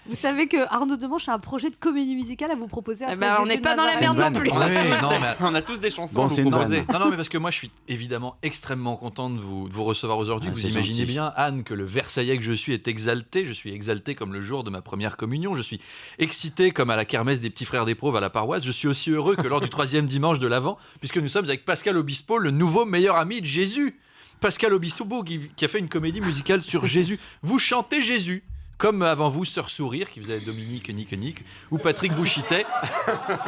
Vous savez que Arnaud Demanche a un projet de comédie musicale à vous proposer. On n'est pas dans la merde non plus. On a tous des chansons à vous proposer. Non, mais parce que moi, je suis évidemment extrêmement content de vous recevoir aujourd'hui. Vous imaginez bien, Anne, que le Versaillais que je suis est exalté. Je suis exalté comme le jour de ma première communion. Je suis excité comme à la kermesse des petits frères des Proves à la paroisse. Je suis aussi heureux que lors du 3e dimanche de l'Avent, puisque nous sommes avec Pascal Obispo, le nouveau meilleur ami de Jésus. Pascal Obispo qui a fait une comédie musicale sur Jésus. Vous chantez Jésus. Comme avant vous, Sœur Sourire, qui faisait Dominique Nique, ou Patrick Bouchitet,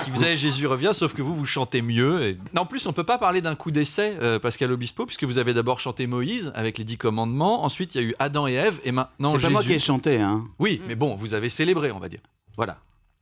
qui faisait Jésus revient, sauf que vous chantez mieux. Et... En plus, on ne peut pas parler d'un coup d'essai, Pascal Obispo, puisque vous avez d'abord chanté Moïse avec les 10 commandements, ensuite il y a eu Adam et Ève, et maintenant Jésus. C'est pas moi qui ai chanté, hein. Oui, mais bon, vous avez célébré, on va dire. Voilà.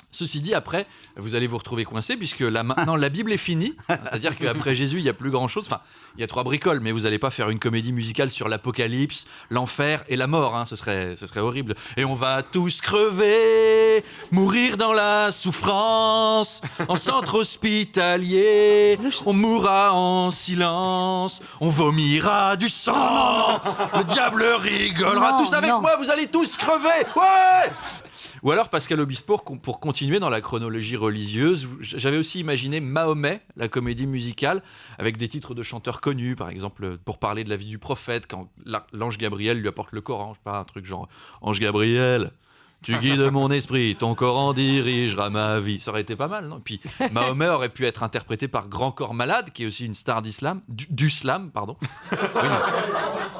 Ceci dit, après, vous allez vous retrouver coincé, puisque là, maintenant, la Bible est finie. C'est-à-dire qu'après Jésus, il n'y a plus grand-chose. Enfin, il y a 3 bricoles, mais vous n'allez pas faire une comédie musicale sur l'Apocalypse, l'enfer et la mort. Hein. Ce serait horrible. Et on va tous crever, mourir dans la souffrance, en centre hospitalier. On mourra en silence, on vomira du sang. Le diable rigolera. Tous avec moi, vous allez tous crever. Ouais! Ou alors Pascal Obispo, pour continuer dans la chronologie religieuse, j'avais aussi imaginé Mahomet, la comédie musicale, avec des titres de chanteurs connus, par exemple, pour parler de la vie du prophète, quand l'ange Gabriel lui apporte le Coran, je sais pas, un truc genre « Ange Gabriel, tu guides mon esprit, ton Coran dirigera ma vie ». Ça aurait été pas mal, non ? Puis Mahomet aurait pu être interprété par Grand Corps Malade, qui est aussi une star d'islam, du slam, pardon. Oui,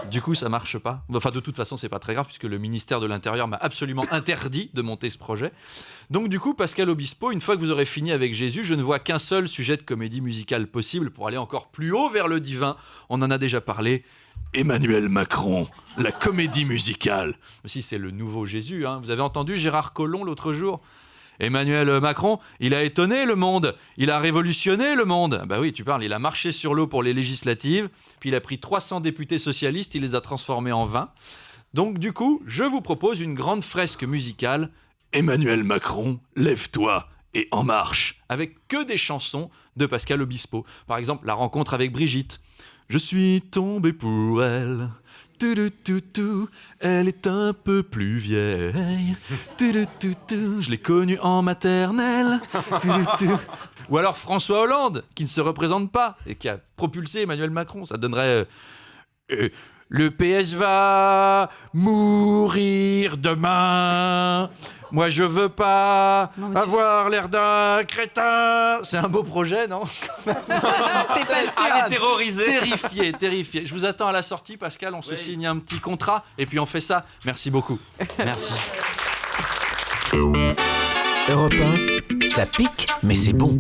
du coup, ça marche pas. Enfin, de toute façon, c'est pas très grave, puisque le ministère de l'Intérieur m'a absolument interdit de monter ce projet. Donc, du coup, Pascal Obispo, une fois que vous aurez fini avec Jésus, je ne vois qu'un seul sujet de comédie musicale possible pour aller encore plus haut vers le divin. On en a déjà parlé. Emmanuel Macron, la comédie musicale. Aussi, c'est le nouveau Jésus. Hein. Vous avez entendu Gérard Collomb l'autre jour ? Emmanuel Macron, il a étonné le monde, il a révolutionné le monde. Bah oui, tu parles, il a marché sur l'eau pour les législatives, puis il a pris 300 députés socialistes, il les a transformés en 20. Donc du coup, je vous propose une grande fresque musicale. Emmanuel Macron, lève-toi et en marche. Avec que des chansons de Pascal Obispo. Par exemple, la rencontre avec Brigitte. Je suis tombé pour elle. Elle est un peu plus vieille. Je l'ai connue en maternelle. Ou alors François Hollande, qui ne se représente pas et qui a propulsé Emmanuel Macron. Ça donnerait... le PS va mourir demain. Moi, je veux pas avoir l'air d'un crétin. C'est un beau projet, non ? C'est pas sûr. Terrifié. Je vous attends à la sortie, Pascal. On se signe un petit contrat et puis on fait ça. Merci beaucoup. Merci. Europe 1, ça pique, mais c'est bon.